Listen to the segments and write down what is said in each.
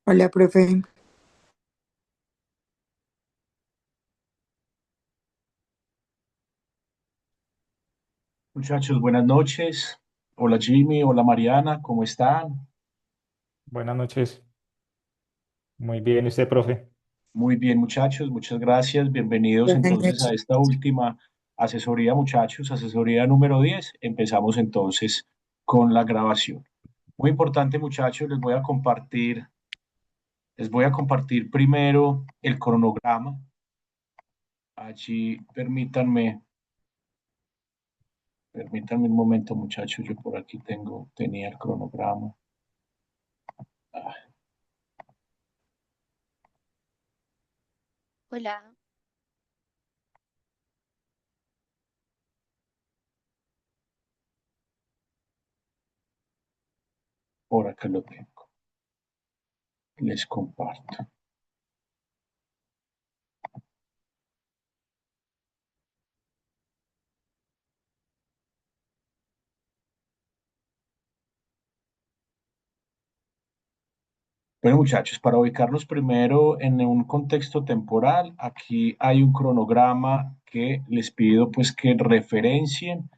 Hola, profe. Muchachos, buenas noches. Hola Jimmy, hola Mariana, ¿cómo están? Buenas noches. Muy bien, ¿y usted, profe? Muy bien, muchachos, muchas gracias. Bienvenidos Buenas entonces a noches. esta última asesoría, muchachos, asesoría número 10. Empezamos entonces con la grabación. Muy importante, muchachos, les voy a compartir primero el cronograma. Allí permítanme un momento, muchachos, yo por aquí tenía el cronograma. Ah, Hola, por acá lo tengo. Les comparto. Bueno, muchachos, para ubicarnos primero en un contexto temporal, aquí hay un cronograma que les pido pues que referencien.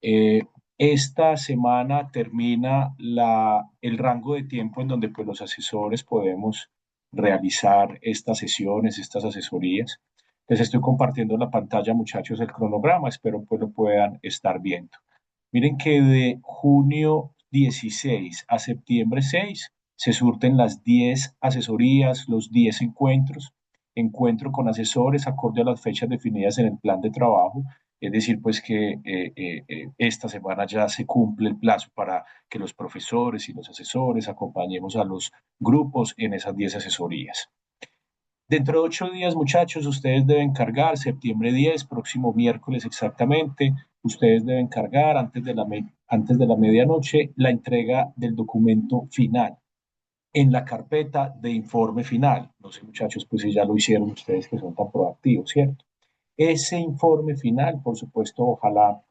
Eh, esta semana termina el rango de tiempo en donde pues los asesores podemos realizar estas sesiones, estas asesorías. Les estoy compartiendo en la pantalla, muchachos, el cronograma, espero pues lo puedan estar viendo. Miren que de junio 16 a septiembre 6 se surten las 10 asesorías, los 10 encuentros, encuentro con asesores acorde a las fechas definidas en el plan de trabajo. Es decir, pues que esta semana ya se cumple el plazo para que los profesores y los asesores acompañemos a los grupos en esas 10 asesorías. Dentro de 8 días, muchachos, ustedes deben cargar, septiembre 10, próximo miércoles exactamente, ustedes deben cargar antes de la medianoche la entrega del documento final en la carpeta de informe final. No sé, muchachos, pues si ya lo hicieron ustedes que son tan proactivos, ¿cierto? Ese informe final, por supuesto, ojalá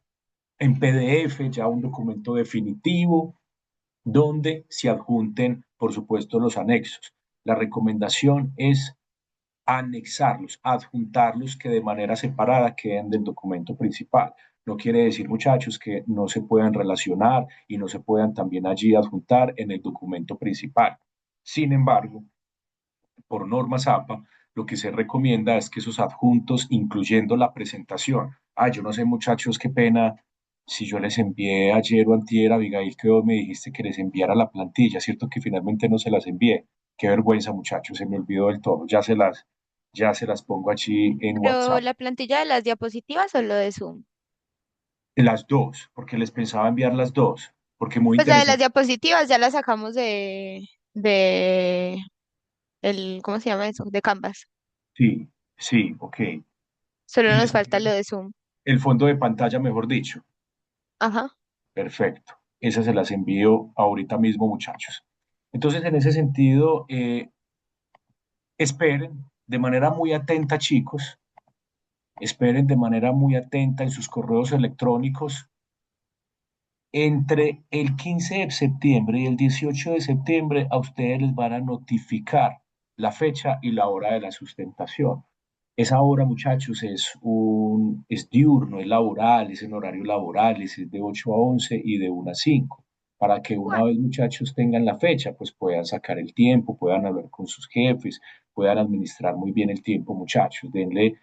en PDF, ya un documento definitivo, donde se adjunten, por supuesto, los anexos. La recomendación es anexarlos, adjuntarlos que de manera separada queden del documento principal. No quiere decir, muchachos, que no se puedan relacionar y no se puedan también allí adjuntar en el documento principal. Sin embargo, por norma APA, lo que se recomienda es que esos adjuntos, incluyendo la presentación. Yo no sé, muchachos, qué pena si yo les envié ayer o antier, Abigail, que vos me dijiste que les enviara la plantilla, ¿cierto? Que finalmente no se las envié. Qué vergüenza, muchachos, se me olvidó del todo. Ya se las pongo allí en pero WhatsApp. la plantilla de las diapositivas o lo de Zoom. Las dos, porque les pensaba enviar las dos, porque muy Pues la de las interesante. diapositivas ya la sacamos de ¿cómo se llama eso? De Canvas. Sí, sí, ok. Solo Y nos les falta envío lo de Zoom. el fondo de pantalla, mejor dicho. Ajá. Perfecto. Esas se las envío ahorita mismo, muchachos. Entonces, en ese sentido, esperen de manera muy atenta, chicos. Esperen de manera muy atenta en sus correos electrónicos. Entre el 15 de septiembre y el 18 de septiembre, a ustedes les van a notificar la fecha y la hora de la sustentación. Esa hora, muchachos, es diurno, es laboral, es en horario laboral, es de 8 a 11 y de 1 a 5. Para que una Bueno, vez, muchachos, tengan la fecha, pues puedan sacar el tiempo, puedan hablar con sus jefes, puedan administrar muy bien el tiempo, muchachos. Denle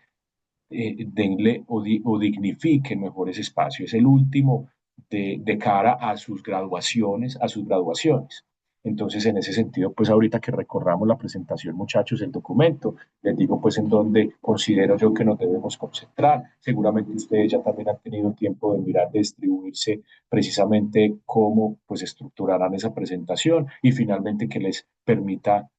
o dignifiquen mejor ese espacio. Es el último de cara a sus graduaciones, a sus graduaciones. Entonces, en ese sentido, pues ahorita que recorramos la presentación, muchachos, el documento, les digo pues en donde considero yo que nos debemos concentrar. Seguramente ustedes ya también han tenido tiempo de mirar, de distribuirse precisamente cómo pues estructurarán esa presentación y finalmente que les permita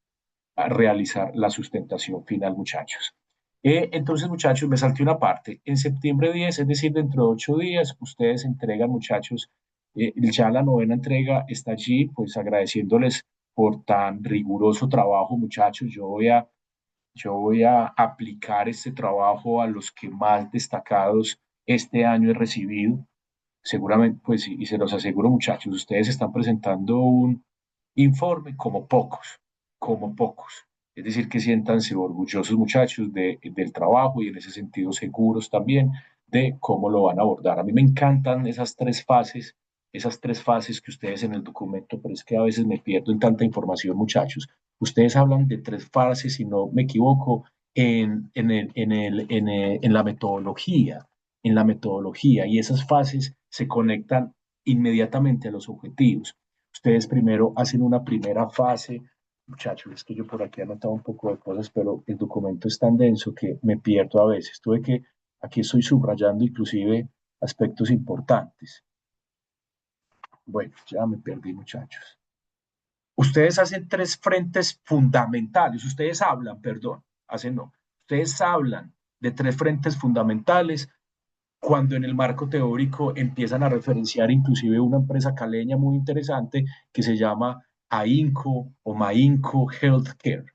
realizar la sustentación final, muchachos. Entonces, muchachos, me salté una parte. En septiembre 10, es decir, dentro de 8 días, ustedes entregan, muchachos, ya la novena entrega está allí, pues agradeciéndoles por tan riguroso trabajo, muchachos. Yo voy a aplicar este trabajo a los que más destacados este año he recibido. Seguramente, pues, y se los aseguro, muchachos, ustedes están presentando un informe como pocos, como pocos. Es decir, que siéntanse orgullosos, muchachos, del trabajo y en ese sentido seguros también de cómo lo van a abordar. A mí me encantan esas tres fases que ustedes en el documento, pero es que a veces me pierdo en tanta información, muchachos. Ustedes hablan de tres fases, si no me equivoco, en la metodología, y esas fases se conectan inmediatamente a los objetivos. Ustedes primero hacen una primera fase. Muchachos, es que yo por aquí he anotado un poco de cosas, pero el documento es tan denso que me pierdo a veces. Aquí estoy subrayando inclusive aspectos importantes. Bueno, ya me perdí, muchachos. Ustedes hacen tres frentes fundamentales. Ustedes hablan, perdón, hacen no. Ustedes hablan de tres frentes fundamentales cuando en el marco teórico empiezan a referenciar inclusive una empresa caleña muy interesante que se llama AINCO o MAINCO Healthcare,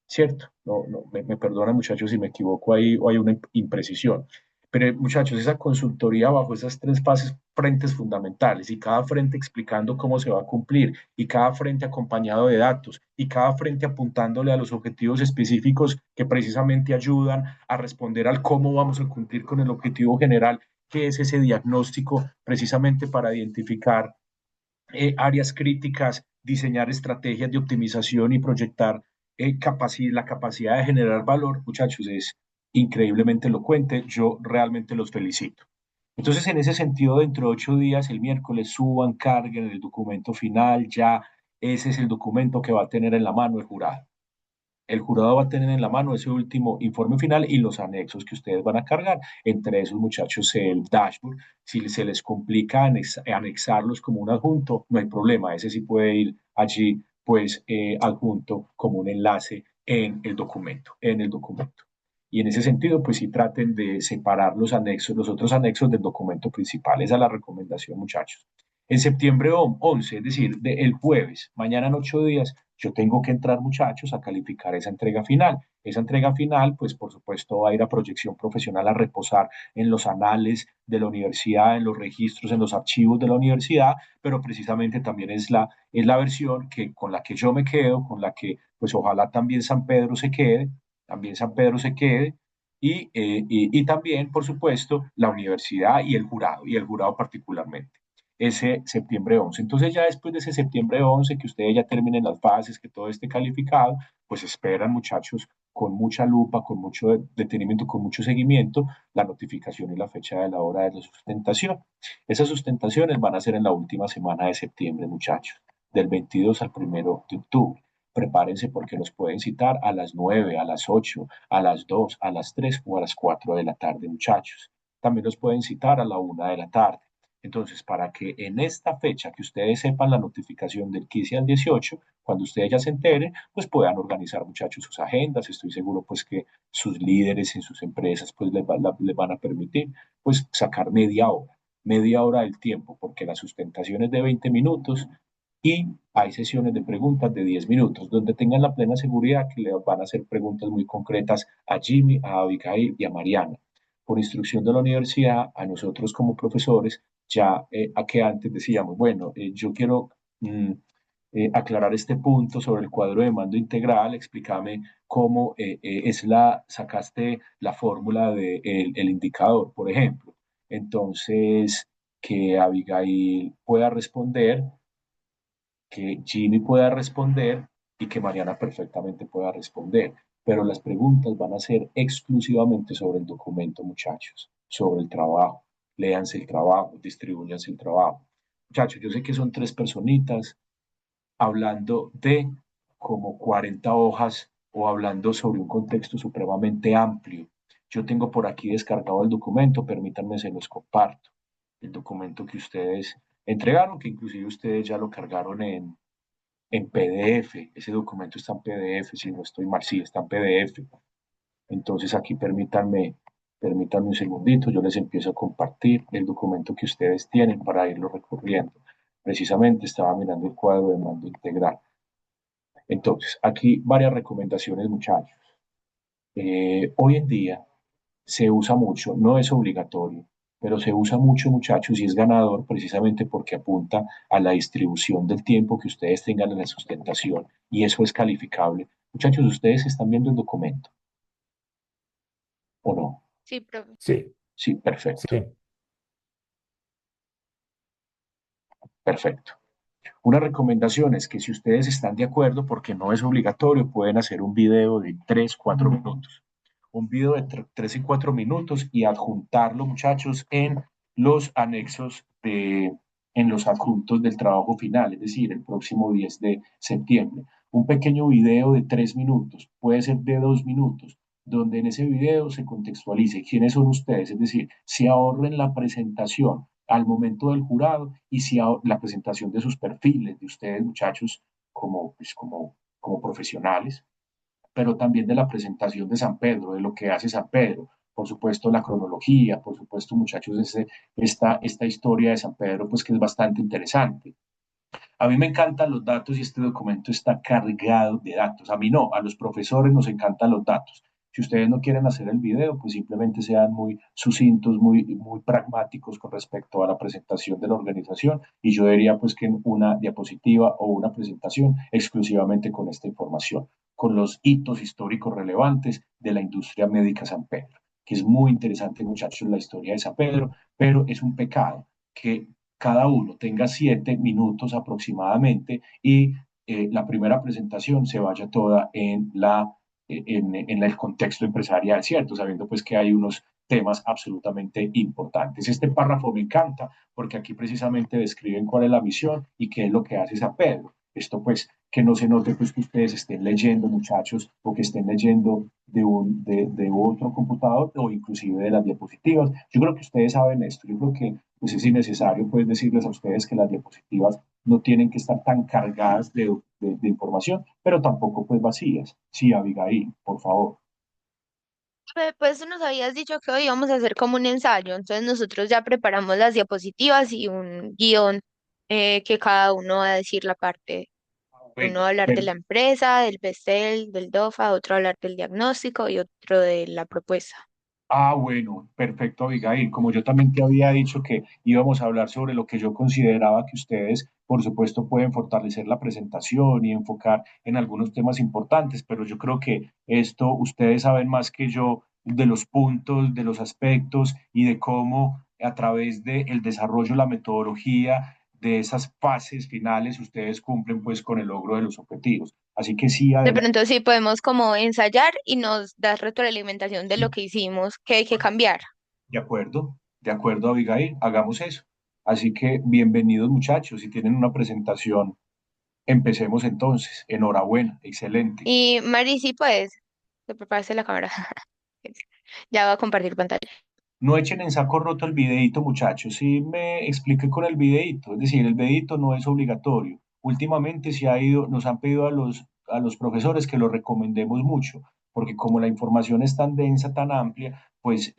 ¿cierto? No, me perdonan muchachos si me equivoco ahí o hay una imprecisión. Pero muchachos, esa consultoría bajo esas tres fases, frentes fundamentales y cada frente explicando cómo se va a cumplir y cada frente acompañado de datos y cada frente apuntándole a los objetivos específicos que precisamente ayudan a responder al cómo vamos a cumplir con el objetivo general, que es ese diagnóstico precisamente para identificar áreas críticas, diseñar estrategias de optimización y proyectar la capacidad de generar valor, muchachos, es increíblemente elocuente. Yo realmente los felicito. Entonces, en ese sentido, dentro de 8 días, el miércoles, suban, carguen el documento final, ya ese es el documento que va a tener en la mano el jurado. El jurado va a tener en la mano ese último informe final y los anexos que ustedes van a cargar. Entre esos, muchachos, el dashboard. Si se les complica anexarlos como un adjunto, no hay problema. Ese sí puede ir allí, pues, adjunto como un enlace en el documento. Y en ese sentido, pues sí traten de separar los anexos, los otros anexos del documento principal. Esa es la recomendación, muchachos. En septiembre 11, es decir, el jueves, mañana en 8 días, yo tengo que entrar, muchachos, a calificar esa entrega final. Esa entrega final, pues por supuesto, va a ir a proyección profesional a reposar en los anales de la universidad, en los registros, en los archivos de la universidad, pero precisamente también es la versión con la que yo me quedo, con la que pues ojalá también San Pedro se quede, y también, por supuesto, la universidad y el jurado particularmente ese septiembre 11. Entonces ya después de ese septiembre 11, que ustedes ya terminen las fases, que todo esté calificado, pues esperan, muchachos, con mucha lupa, con mucho detenimiento, con mucho seguimiento, la notificación y la fecha de la hora de la sustentación. Esas sustentaciones van a ser en la última semana de septiembre, muchachos, del 22 al 1 de octubre. Prepárense porque los pueden citar a las 9, a las 8, a las 2, a las 3 o a las 4 de la tarde, muchachos. También los pueden citar a la 1 de la tarde. Entonces, para que en esta fecha que ustedes sepan la notificación del 15 al 18, cuando ustedes ya se enteren, pues puedan organizar, muchachos, sus agendas. Estoy seguro pues que sus líderes en sus empresas pues les van a permitir pues sacar media hora del tiempo, porque la sustentación es de 20 minutos y hay sesiones de preguntas de 10 minutos, donde tengan la plena seguridad que le van a hacer preguntas muy concretas a Jimmy, a Abigail y a Mariana. Por instrucción de la universidad, a nosotros como profesores, ya a que antes decíamos, bueno, yo quiero aclarar este punto sobre el cuadro de mando integral, explícame cómo sacaste la fórmula del el indicador, por ejemplo. Entonces, que Abigail pueda responder, que Jimmy pueda responder y que Mariana perfectamente pueda responder. Pero las preguntas van a ser exclusivamente sobre el documento, muchachos, sobre el trabajo. Léanse el trabajo, distribúyanse el trabajo. Muchachos, yo sé que son tres personitas hablando de como 40 hojas o hablando sobre un contexto supremamente amplio. Yo tengo por aquí descargado el documento, permítanme, se los comparto. El documento que ustedes entregaron, que inclusive ustedes ya lo cargaron en PDF. Ese documento está en PDF, si no estoy mal, sí, está en PDF. Entonces aquí permítanme un segundito, yo les empiezo a compartir el documento que ustedes tienen para irlo recorriendo. Precisamente estaba mirando el cuadro de mando integral. Entonces, aquí varias recomendaciones, muchachos. Hoy en día se usa mucho, no es obligatorio, pero se usa mucho, muchachos, y es ganador precisamente porque apunta a la distribución del tiempo que ustedes tengan en la sustentación, y eso es calificable. Muchachos, ustedes están viendo el documento, ¿o no? Sí, profe. Sí, Sí, perfecto, sí. perfecto. Una recomendación es que si ustedes están de acuerdo, porque no es obligatorio, pueden hacer un video de 3 4 minutos. Un video de 3 y 4 minutos y adjuntarlo, muchachos, los anexos en los adjuntos del trabajo final, es decir, el próximo 10 de septiembre. Un pequeño video de 3 minutos, puede ser de 2 minutos, donde en ese video se contextualice quiénes son ustedes, es decir, se ahorren la presentación al momento del jurado y si la presentación de sus perfiles, de ustedes muchachos como profesionales, pero también de la presentación de San Pedro, de lo que hace San Pedro. Por supuesto, la cronología, por supuesto, muchachos, esta historia de San Pedro, pues que es bastante interesante. A mí me encantan los datos y este documento está cargado de datos. A mí no, a los profesores nos encantan los datos. Si ustedes no quieren hacer el video, pues simplemente sean muy sucintos, muy pragmáticos con respecto a la presentación de la organización. Y yo diría pues que una diapositiva o una presentación exclusivamente con esta información, con los hitos históricos relevantes de la industria médica San Pedro, que es muy interesante, muchachos, la historia de San Pedro, pero es un pecado que cada uno tenga 7 minutos aproximadamente y la primera presentación se vaya toda en el contexto empresarial, ¿cierto? Sabiendo pues que hay unos temas absolutamente importantes. Este párrafo me encanta porque aquí precisamente describen cuál es la misión y qué es lo que hace San Pedro. Esto pues que no se note pues que ustedes estén leyendo, muchachos, o que estén leyendo de otro computador o inclusive de las diapositivas. Yo creo que ustedes saben esto. Yo creo que pues es innecesario pues decirles a ustedes que las diapositivas no tienen que estar tan cargadas de información, pero tampoco pues vacías. Sí, Abigail, por favor. Pues tú nos habías dicho que hoy íbamos a hacer como un ensayo, entonces nosotros ya preparamos las diapositivas y un guión que cada uno va a decir la parte. Uno Bueno, va a hablar de pero la empresa, del PESTEL, del DOFA, otro va a hablar del diagnóstico y otro de la propuesta. Bueno, perfecto, Abigail. Como yo también te había dicho que íbamos a hablar sobre lo que yo consideraba que ustedes, por supuesto, pueden fortalecer la presentación y enfocar en algunos temas importantes, pero yo creo que esto ustedes saben más que yo de los puntos, de los aspectos y de cómo a través del desarrollo, la metodología de esas fases finales, ustedes cumplen pues con el logro de los objetivos. Así que sí, De adelante. pronto sí podemos como ensayar y nos das retroalimentación de lo Sí. que hicimos, que hay que cambiar. De acuerdo, Abigail, hagamos eso. Así que bienvenidos muchachos, si tienen una presentación, empecemos entonces. Enhorabuena, excelente. Y Mari, sí puedes, te preparaste la cámara. Ya va a compartir pantalla. No echen en saco roto el videíto, muchachos. Sí me expliqué con el videíto, es decir, el videíto no es obligatorio. Últimamente nos han pedido a los profesores que lo recomendemos mucho, porque como la información es tan densa, tan amplia, pues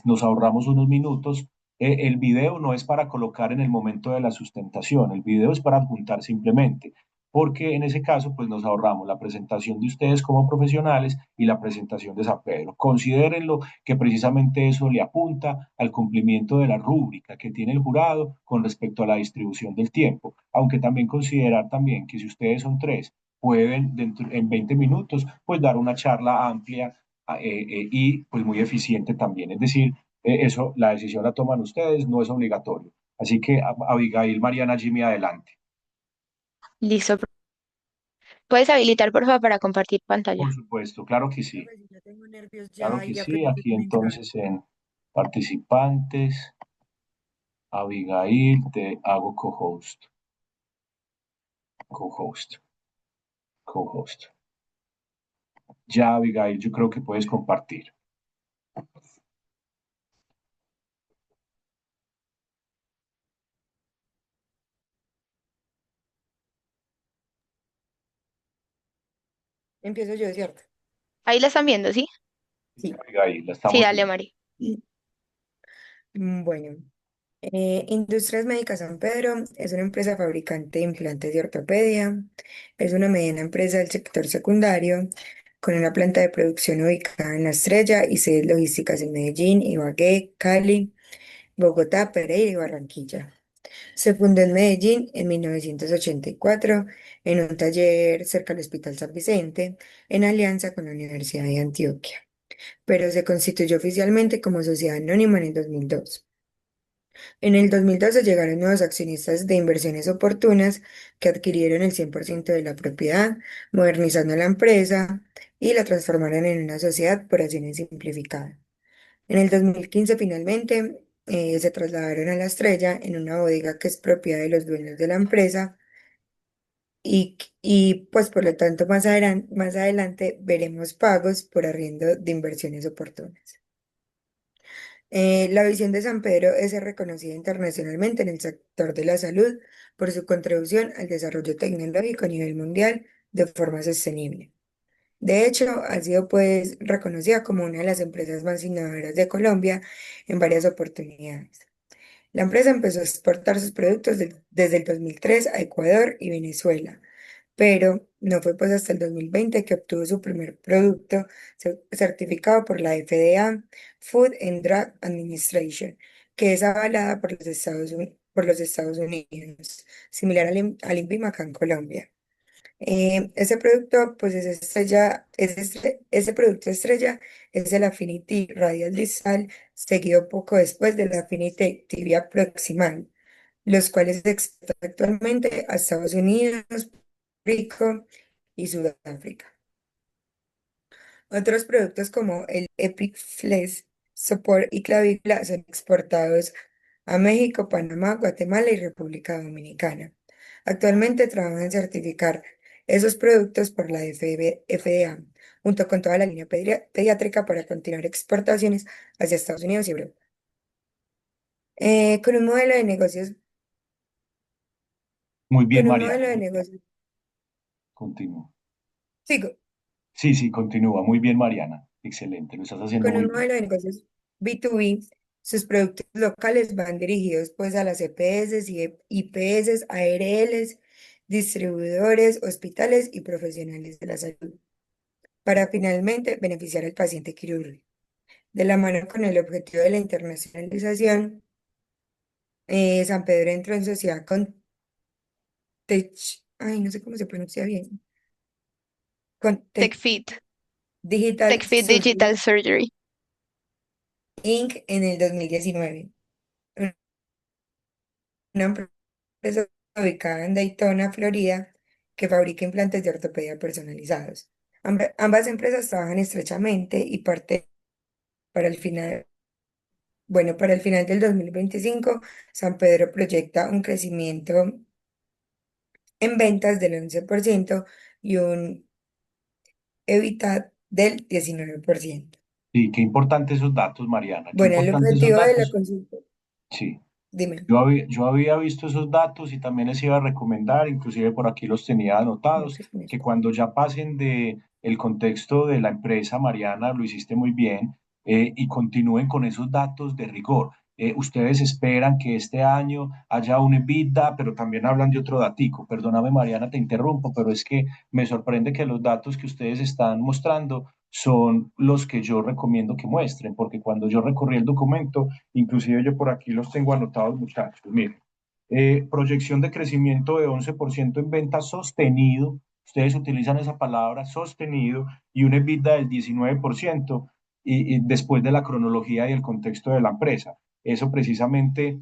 nos ahorramos unos minutos. El video no es para colocar en el momento de la sustentación, el video es para adjuntar simplemente, porque en ese caso, pues nos ahorramos la presentación de ustedes como profesionales y la presentación de San Pedro. Considérenlo que precisamente eso le apunta al cumplimiento de la rúbrica que tiene el jurado con respecto a la distribución del tiempo, aunque también considerar también que si ustedes son tres, pueden en 20 minutos pues dar una charla amplia y pues muy eficiente también. Es decir, eso, la decisión la toman ustedes, no es obligatorio. Así que Abigail, Mariana, Jimmy, adelante. Listo. ¿Puedes habilitar, por favor, para compartir Por pantalla? supuesto, claro que sí. Profe, si ya tengo nervios Claro ya que y ya sí. preparé Aquí que me entraron. entonces en participantes. Abigail, te hago co-host, co-host, co-host. Ya, Abigail, yo creo que puedes compartir. Empiezo yo, ¿cierto? Ahí la están viendo, ¿sí? Sí, Sí. Abigail, la Sí, estamos dale, viendo. Mari. Bueno, Industrias Médicas San Pedro es una empresa fabricante de implantes de ortopedia. Es una mediana empresa del sector secundario con una planta de producción ubicada en La Estrella y sedes logísticas en Medellín, Ibagué, Cali. Bogotá, Pereira y Barranquilla. Se fundó en Medellín en 1984 en un taller cerca del Hospital San Vicente, en alianza con la Universidad de Antioquia, pero se constituyó oficialmente como sociedad anónima en el 2002. En el 2012 llegaron nuevos accionistas de Inversiones Oportunas que adquirieron el 100% de la propiedad, modernizando la empresa y la transformaron en una sociedad por acciones simplificada. En el 2015 finalmente se trasladaron a La Estrella en una bodega que es propiedad de los dueños de la empresa y pues por lo tanto más adelante veremos pagos por arriendo de inversiones oportunas. La visión de San Pedro es ser reconocida internacionalmente en el sector de la salud por su contribución al desarrollo tecnológico a nivel mundial de forma sostenible. De hecho, ha sido pues reconocida como una de las empresas más innovadoras de Colombia en varias oportunidades. La empresa empezó a exportar sus productos desde el 2003 a Ecuador y Venezuela, pero no fue pues hasta el 2020 que obtuvo su primer producto certificado por la FDA, Food and Drug Administration, que es avalada por por los Estados Unidos, similar al INVIMA acá en Colombia. Ese producto, pues ese producto estrella es el Affinity Radial Distal, seguido poco después del Affinity Tibia Proximal, los cuales se exportan actualmente a Estados Unidos, Rico y Sudáfrica. Otros productos como el EpiFlex, Sopor y Clavícula son exportados a México, Panamá, Guatemala y República Dominicana. Actualmente trabajan en certificar esos productos por la FDA, junto con toda la línea pediátrica para continuar exportaciones hacia Estados Unidos y Europa. Con un modelo de negocios, Muy bien, con un Mariana. modelo de negocios, Continúa. sigo. Sí, sí, continúa. Muy bien, Mariana. Excelente. Lo estás haciendo Con muy un bien. modelo de negocios B2B, sus productos locales van dirigidos pues a las EPS y IPS, ARLs, distribuidores, hospitales y profesionales de la salud, para finalmente beneficiar al paciente quirúrgico. De la mano con el objetivo de la internacionalización, San Pedro entró en sociedad con Tech, ay, no sé cómo se pronuncia bien, con Tech TechFit, Digital TechFit Surgery Digital Surgery. Inc. en el 2019. Una empresa ubicada en Daytona, Florida, que fabrica implantes de ortopedia personalizados. Ambas empresas trabajan estrechamente y parte para el final, bueno, para el final del 2025, San Pedro proyecta un crecimiento en ventas del 11% y un EBITDA del 19%. Sí, qué importantes esos datos, Mariana. Qué Bueno, el importantes esos objetivo de la datos. consulta, Sí. dime, Yo había visto esos datos y también les iba a recomendar, inclusive por aquí los tenía no anotados, sé si me que escuchas. cuando ya pasen de el contexto de la empresa, Mariana, lo hiciste muy bien, y continúen con esos datos de rigor. Ustedes esperan que este año haya un EBITDA, pero también hablan de otro datico. Perdóname, Mariana, te interrumpo, pero es que me sorprende que los datos que ustedes están mostrando son los que yo recomiendo que muestren, porque cuando yo recorrí el documento, inclusive yo por aquí los tengo anotados, muchachos. Miren, proyección de crecimiento de 11% en ventas sostenido. Ustedes utilizan esa palabra sostenido y un EBITDA del 19% y después de la cronología y el contexto de la empresa. Eso precisamente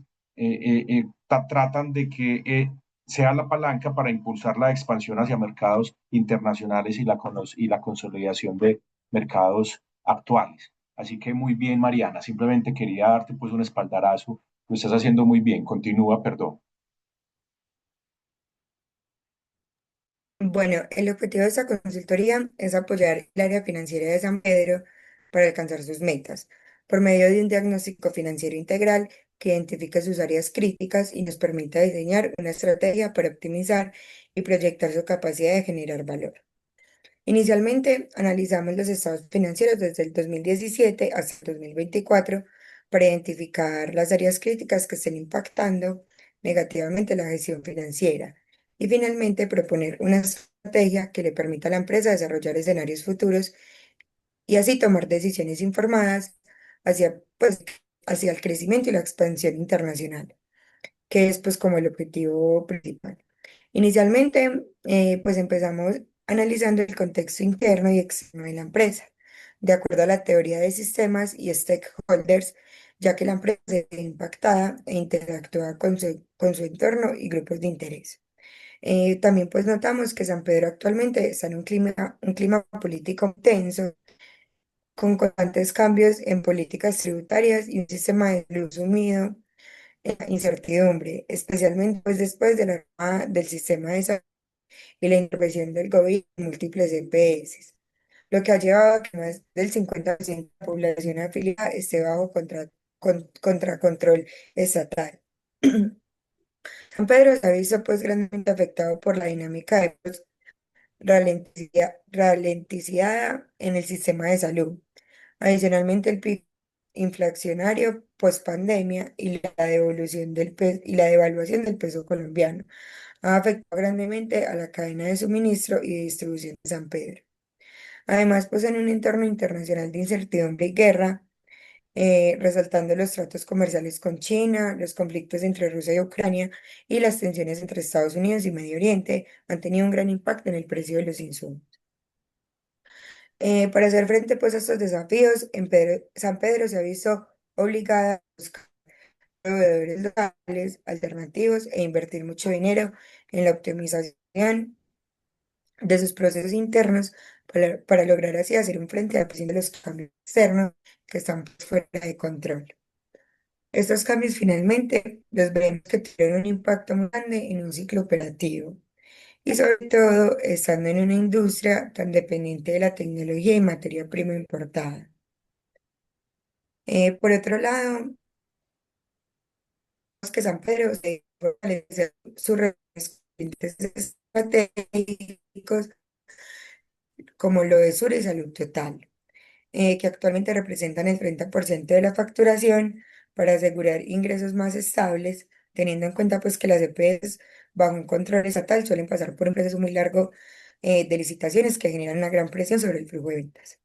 tratan de que sea la palanca para impulsar la expansión hacia mercados internacionales y la consolidación de mercados actuales. Así que muy bien, Mariana. Simplemente quería darte pues un espaldarazo. Lo estás haciendo muy bien. Continúa, perdón. Bueno, el objetivo de esta consultoría es apoyar el área financiera de San Pedro para alcanzar sus metas, por medio de un diagnóstico financiero integral que identifique sus áreas críticas y nos permita diseñar una estrategia para optimizar y proyectar su capacidad de generar valor. Inicialmente, analizamos los estados financieros desde el 2017 hasta el 2024 para identificar las áreas críticas que estén impactando negativamente la gestión financiera y finalmente proponer una estrategia que le permita a la empresa desarrollar escenarios futuros y así tomar decisiones informadas hacia, pues, hacia el crecimiento y la expansión internacional, que es pues como el objetivo principal. Inicialmente, pues empezamos analizando el contexto interno y externo de la empresa, de acuerdo a la teoría de sistemas y stakeholders, ya que la empresa se ve impactada e interactúa con su entorno y grupos de interés. También pues notamos que San Pedro actualmente está en un clima político tenso, con constantes cambios en políticas tributarias y un sistema de luz sumido en la incertidumbre, especialmente pues después de la reforma del sistema de salud y la intervención del gobierno en múltiples EPS, lo que ha llevado a que más del 50% de la población afiliada esté bajo contra control estatal. San Pedro se ha visto pues grandemente afectado por la dinámica de los ralentizada en el sistema de salud. Adicionalmente, el pico inflacionario post-pandemia y la devaluación del peso colombiano ha afectado grandemente a la cadena de suministro y de distribución de San Pedro. Además, pues en un entorno internacional de incertidumbre y guerra, resaltando los tratos comerciales con China, los conflictos entre Rusia y Ucrania y las tensiones entre Estados Unidos y Medio Oriente han tenido un gran impacto en el precio de los insumos. Para hacer frente pues, a estos desafíos, San Pedro se ha visto obligada a buscar proveedores locales, alternativos e invertir mucho dinero en la optimización de sus procesos internos para lograr así hacer un frente a la presión de los cambios externos que están pues, fuera de control. Estos cambios finalmente los veremos que tienen un impacto muy grande en un ciclo operativo y sobre todo estando en una industria tan dependiente de la tecnología y materia prima importada. Por otro lado, vemos que San Pedro se fortalece sus relaciones con clientes estratégicos como lo de Sur y Salud Total, que actualmente representan el 30% de la facturación para asegurar ingresos más estables, teniendo en cuenta pues que las EPS bajo un control estatal suelen pasar por un proceso muy largo de licitaciones que generan una gran presión sobre el flujo de ventas.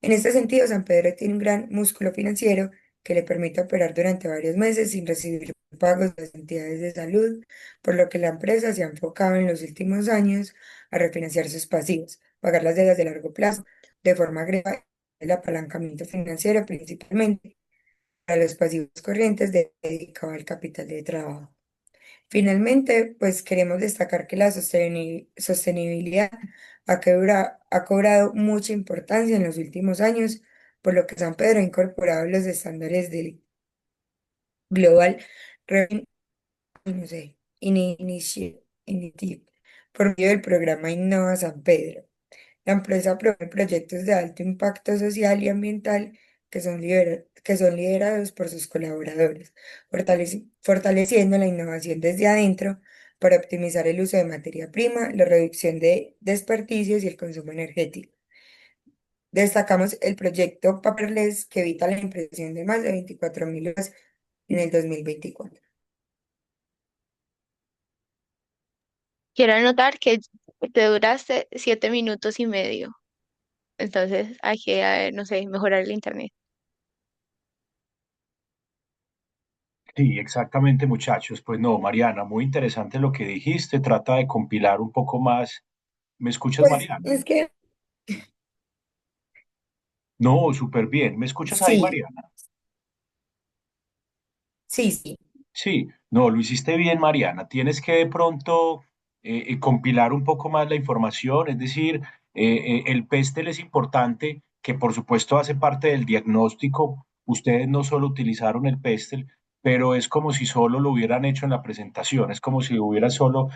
En este sentido, San Pedro tiene un gran músculo financiero que le permite operar durante varios meses sin recibir pagos de las entidades de salud, por lo que la empresa se ha enfocado en los últimos años a refinanciar sus pasivos, pagar las deudas de largo plazo de forma agregada el apalancamiento financiero principalmente para los pasivos corrientes dedicado al capital de trabajo. Finalmente, pues queremos destacar que la sostenibilidad ha cobrado mucha importancia en los últimos años, por lo que San Pedro ha incorporado los estándares del Global Revenue, no sé, Initiative por medio del programa Innova San Pedro. La empresa promueve proyectos de alto impacto social y ambiental que son liderados por sus colaboradores, fortaleciendo la innovación desde adentro para optimizar el uso de materia prima, la reducción de desperdicios y el consumo energético. Destacamos el proyecto Paperless, que evita la impresión de más de 24.000 horas en el 2024. Quiero anotar que te duraste 7 minutos y medio. Entonces hay que, no sé, mejorar el internet. Sí, exactamente, muchachos. Pues no, Mariana, muy interesante lo que dijiste. Trata de compilar un poco más. ¿Me escuchas, Pues Mariana? es que No, súper bien. ¿Me escuchas ahí, sí, Mariana? sí, sí. Sí, no, lo hiciste bien, Mariana. Tienes que de pronto compilar un poco más la información, es decir, el PESTEL es importante, que por supuesto hace parte del diagnóstico. Ustedes no solo utilizaron el PESTEL, pero es como si solo lo hubieran hecho en la presentación, es como si hubiera solo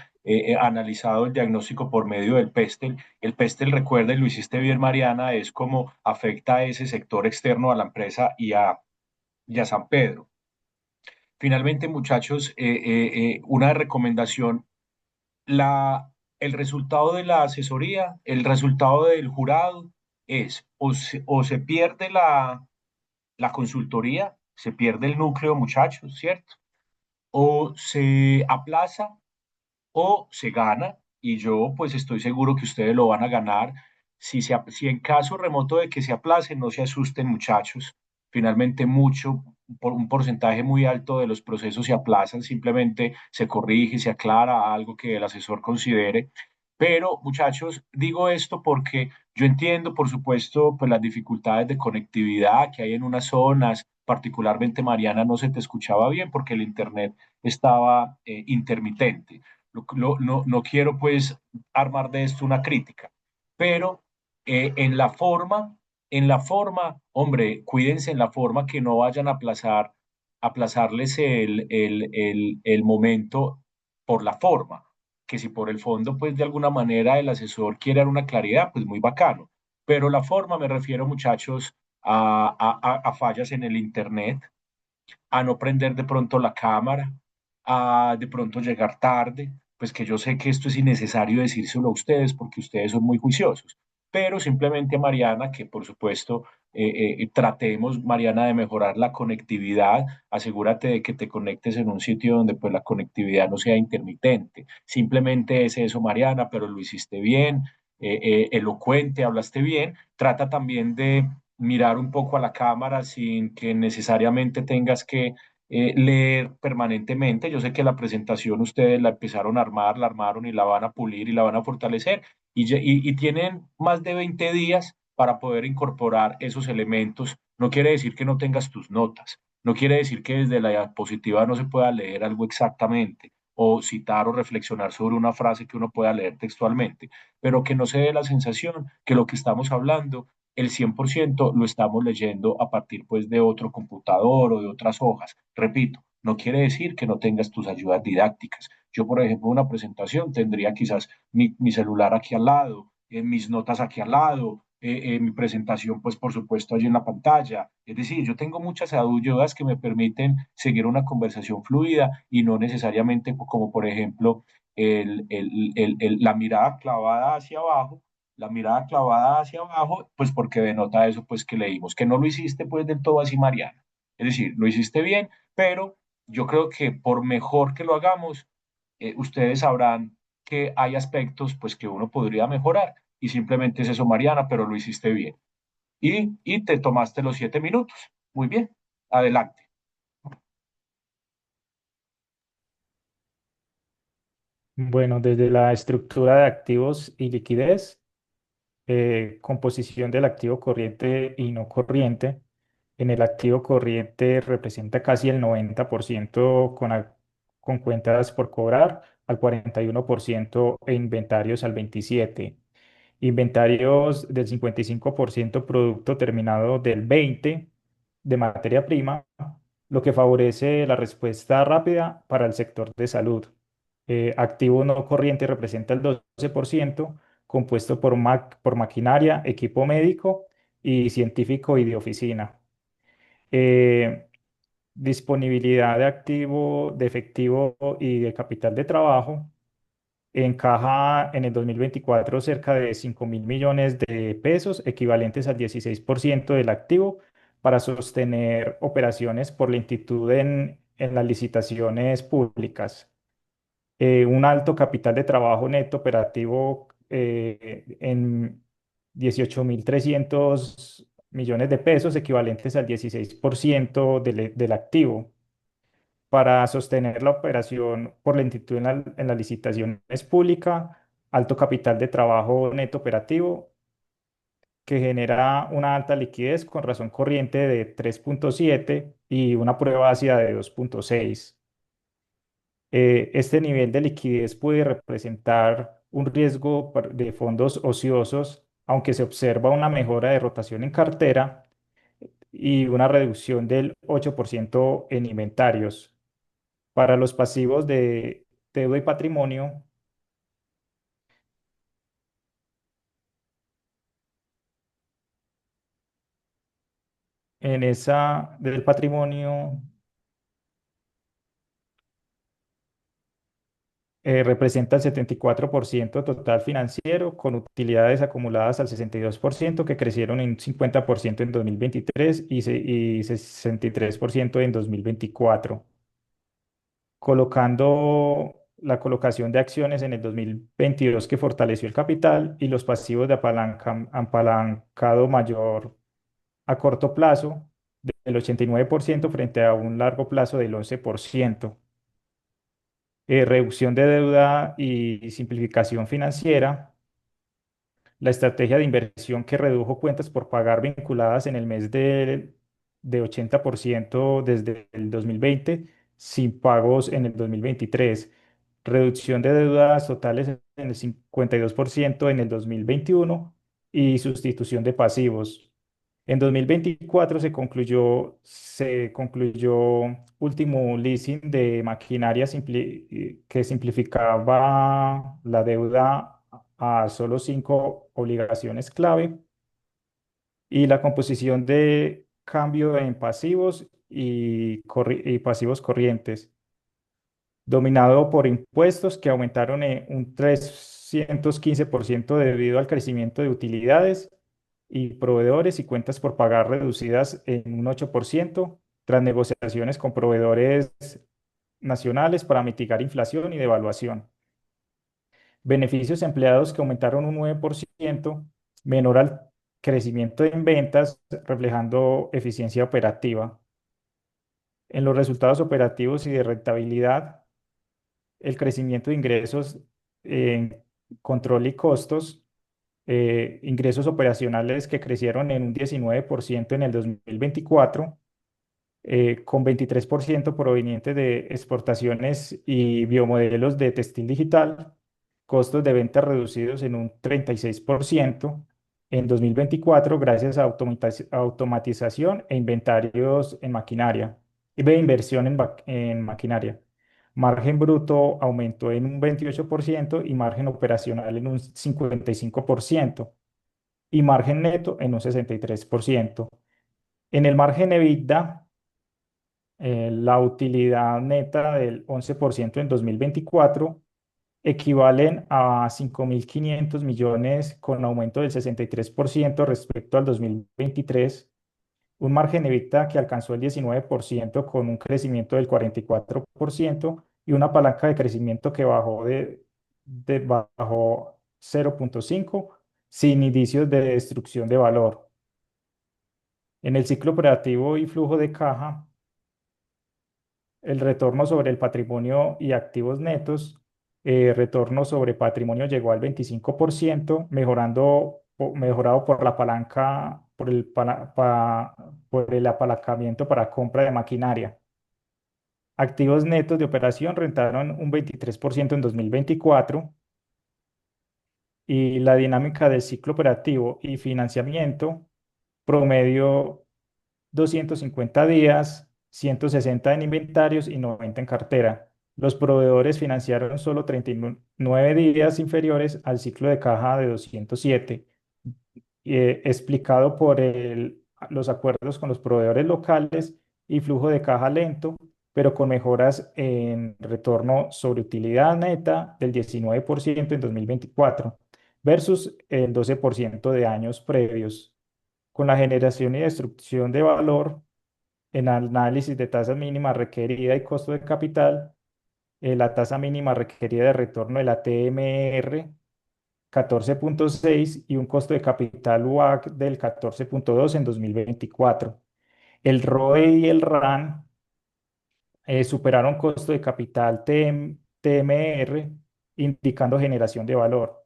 analizado el diagnóstico por medio del PESTEL. El PESTEL, recuerda, y lo hiciste bien, Mariana, es cómo afecta a ese sector externo a la empresa y a San Pedro. Finalmente, muchachos, una recomendación, el resultado de la asesoría, el resultado del jurado es o se pierde la consultoría, se pierde el núcleo, muchachos, ¿cierto? O se aplaza o se gana, y yo pues estoy seguro que ustedes lo van a ganar. Si en caso remoto de que se aplace, no se asusten, muchachos. Finalmente, mucho por un porcentaje muy alto de los procesos se aplazan, simplemente se corrige, se aclara algo que el asesor considere. Pero, muchachos, digo esto porque yo entiendo, por supuesto, pues las dificultades de conectividad que hay en unas zonas, particularmente Mariana, no se te escuchaba bien porque el internet estaba intermitente. No quiero pues armar de esto una crítica, pero en la forma, hombre, cuídense en la forma que no vayan a aplazarles el momento por la forma, que si por el fondo, pues de alguna manera el asesor quiere dar una claridad, pues muy bacano, pero la forma me refiero, muchachos, a fallas en el internet, a no prender de pronto la cámara, a de pronto llegar tarde, pues que yo sé que esto es innecesario decírselo a ustedes porque ustedes son muy juiciosos, pero simplemente a Mariana, que por supuesto tratemos, Mariana, de mejorar la conectividad, asegúrate de que te conectes en un sitio donde pues la conectividad no sea intermitente, simplemente es eso, Mariana, pero lo hiciste bien, elocuente, hablaste bien, trata también de mirar un poco a la cámara sin que necesariamente tengas que leer permanentemente. Yo sé que la presentación ustedes la empezaron a armar, la armaron y la van a pulir y la van a fortalecer y tienen más de 20 días para poder incorporar esos elementos. No quiere decir que no tengas tus notas, no quiere decir que desde la diapositiva no se pueda leer algo exactamente o citar o reflexionar sobre una frase que uno pueda leer textualmente, pero que no se dé la sensación que lo que estamos hablando el 100% lo estamos leyendo a partir pues de otro computador o de otras hojas. Repito, no quiere decir que no tengas tus ayudas didácticas. Yo, por ejemplo, una presentación tendría quizás mi celular aquí al lado, mis notas aquí al lado, mi presentación, pues por supuesto, allí en la pantalla. Es decir, yo tengo muchas ayudas que me permiten seguir una conversación fluida y no necesariamente como, por ejemplo, la mirada clavada hacia abajo, pues porque denota eso, pues que leímos, que no lo hiciste pues del todo así, Mariana. Es decir, lo hiciste bien, pero yo creo que por mejor que lo hagamos, ustedes sabrán que hay aspectos pues que uno podría mejorar y simplemente es eso, Mariana, pero lo hiciste bien. Y te tomaste los 7 minutos. Muy bien, adelante. Bueno, desde la estructura de activos y liquidez, composición del activo corriente y no corriente. En el activo corriente representa casi el 90% con cuentas por cobrar, al 41% e inventarios al 27%. Inventarios del 55%, producto terminado del 20% de materia prima, lo que favorece la respuesta rápida para el sector de salud. Activo no corriente representa el 12%, compuesto por maquinaria, equipo médico y científico y de oficina. Eh, Disponibilidad de activo, de efectivo y de capital de trabajo. Encaja en el 2024 cerca de 5.000 millones de pesos, equivalentes al 16% del activo, para sostener operaciones por lentitud en las licitaciones públicas. Un alto capital de trabajo neto operativo en 18.300 millones de pesos, equivalentes al 16% del activo, para sostener la operación por lentitud en las licitaciones públicas. Alto capital de trabajo neto operativo que genera una alta liquidez con razón corriente de 3,7 y una prueba ácida de 2,6. Este nivel de liquidez puede representar un riesgo de fondos ociosos, aunque se observa una mejora de rotación en cartera y una reducción del 8% en inventarios. Para los pasivos de deuda y patrimonio, en esa del patrimonio representa el 74% total financiero, con utilidades acumuladas al 62%, que crecieron en 50% en 2023 y 63% en 2024, colocando la colocación de acciones en el 2022, que fortaleció el capital, y los pasivos de apalancado mayor a corto plazo el 89% frente a un largo plazo del 11%. Reducción de deuda y simplificación financiera. La estrategia de inversión que redujo cuentas por pagar vinculadas en el mes de 80% desde el 2020, sin pagos en el 2023. Reducción de deudas totales en el 52% en el 2021 y sustitución de pasivos. En 2024 se concluyó último leasing de maquinaria que simplificaba la deuda a solo 5 obligaciones clave y la composición de cambio en pasivos y pasivos corrientes, dominado por impuestos que aumentaron en un 315% debido al crecimiento de utilidades y proveedores y cuentas por pagar reducidas en un 8% tras negociaciones con proveedores nacionales para mitigar inflación y devaluación. Beneficios empleados que aumentaron un 9%, menor al crecimiento en ventas, reflejando eficiencia operativa. En los resultados operativos y de rentabilidad, el crecimiento de ingresos en control y costos, ingresos operacionales que crecieron en un 19% en el 2024, con 23% provenientes de exportaciones y biomodelos de textil digital, costos de ventas reducidos en un 36% en 2024 gracias a automatización e inventarios en maquinaria y de inversión en maquinaria. Margen bruto aumentó en un 28% y margen operacional en un 55% y margen neto en un 63%. En el margen EBITDA, la utilidad neta del 11% en 2024 equivalen a 5.500 millones con aumento del 63% respecto al 2023, un margen EBITDA que alcanzó el 19% con un crecimiento del 44% y una palanca de crecimiento que bajó 0.5 sin indicios de destrucción de valor. En el ciclo operativo y flujo de caja, el retorno sobre el patrimonio y activos netos, retorno sobre patrimonio llegó al 25%, mejorado por la palanca, por el apalancamiento para compra de maquinaria. Activos netos de operación rentaron un 23% en 2024 y la dinámica del ciclo operativo y financiamiento promedio 250 días, 160 en inventarios y 90 en cartera. Los proveedores financiaron solo 39 días inferiores al ciclo de caja de 207, explicado por los acuerdos con los proveedores locales y flujo de caja lento, pero con mejoras en retorno sobre utilidad neta del 19% en 2024 versus el 12% de años previos. Con la generación y destrucción de valor, en análisis de tasa mínima requerida y costo de capital, la tasa mínima requerida de retorno de la TMR 14.6 y un costo de capital WACC del 14.2 en 2024. El ROE y el RAN superaron costo de capital TMR, indicando generación de valor.